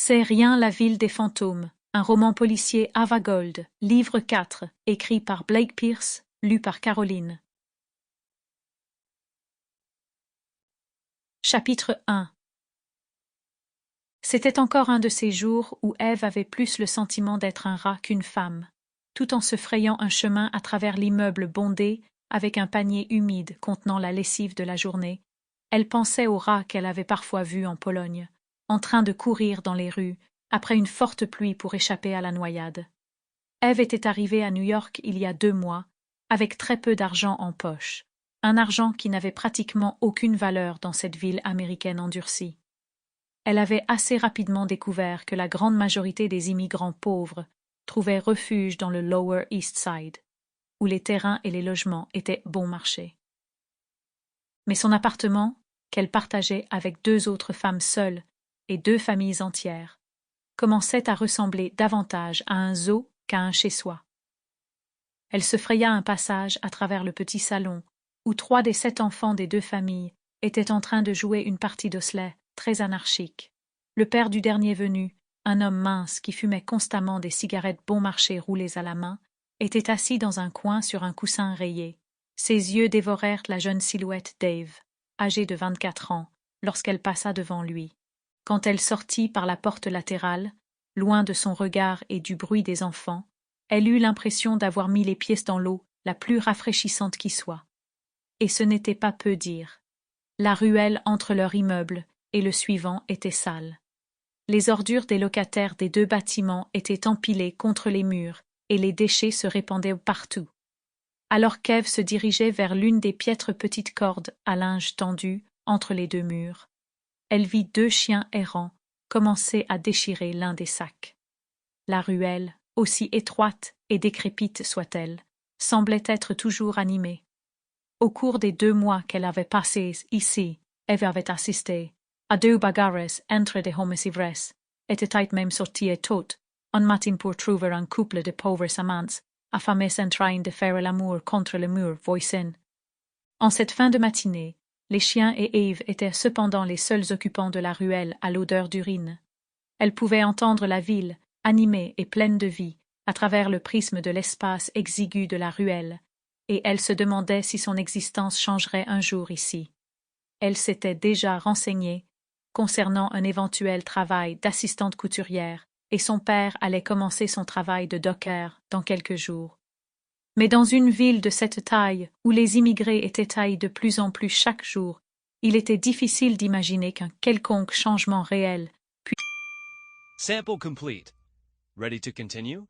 C'est rien la ville des fantômes, un roman policier Ava Gold, livre 4, écrit par Blake Pierce, lu par Caroline. Chapitre 1. C'était encore un de ces jours où Ève avait plus le sentiment d'être un rat qu'une femme, tout en se frayant un chemin à travers l'immeuble bondé avec un panier humide contenant la lessive de la journée. Elle pensait aux rats qu'elle avait parfois vus en Pologne, en train de courir dans les rues, après une forte pluie pour échapper à la noyade. Ève était arrivée à New York il y a 2 mois, avec très peu d'argent en poche, un argent qui n'avait pratiquement aucune valeur dans cette ville américaine endurcie. Elle avait assez rapidement découvert que la grande majorité des immigrants pauvres trouvaient refuge dans le Lower East Side, où les terrains et les logements étaient bon marché. Mais son appartement, qu'elle partageait avec 2 autres femmes seules et 2 familles entières, commençait à ressembler davantage à un zoo qu'à un chez-soi. Elle se fraya un passage à travers le petit salon, où 3 des 7 enfants des 2 familles étaient en train de jouer une partie d'osselet très anarchique. Le père du dernier venu, un homme mince qui fumait constamment des cigarettes bon marché roulées à la main, était assis dans un coin sur un coussin rayé. Ses yeux dévorèrent la jeune silhouette d'Ève, âgée de 24 ans, lorsqu'elle passa devant lui. Quand elle sortit par la porte latérale, loin de son regard et du bruit des enfants, elle eut l'impression d'avoir mis les pieds dans l'eau la plus rafraîchissante qui soit. Et ce n'était pas peu dire. La ruelle entre leur immeuble et le suivant était sale. Les ordures des locataires des 2 bâtiments étaient empilées contre les murs et les déchets se répandaient partout. Alors qu'Ève se dirigeait vers l'une des piètres petites cordes à linge tendues entre les 2 murs, elle vit 2 chiens errants commencer à déchirer l'un des sacs. La ruelle, aussi étroite et décrépite soit-elle, semblait être toujours animée. Au cours des 2 mois qu'elle avait passés ici, Ève avait assisté à 2 bagarres entre des hommes ivresses, était même sortie tôt, un matin pour trouver un couple de pauvres amants, affamés en train de faire l'amour contre le mur voisin. En cette fin de matinée, les chiens et Ève étaient cependant les seuls occupants de la ruelle à l'odeur d'urine. Elle pouvait entendre la ville, animée et pleine de vie, à travers le prisme de l'espace exigu de la ruelle, et elle se demandait si son existence changerait un jour ici. Elle s'était déjà renseignée concernant un éventuel travail d'assistante couturière, et son père allait commencer son travail de docker dans quelques jours. Mais dans une ville de cette taille, où les immigrés étaient taillés de plus en plus chaque jour, il était difficile d'imaginer qu'un quelconque changement réel puisse... Sample complete. Ready to continue?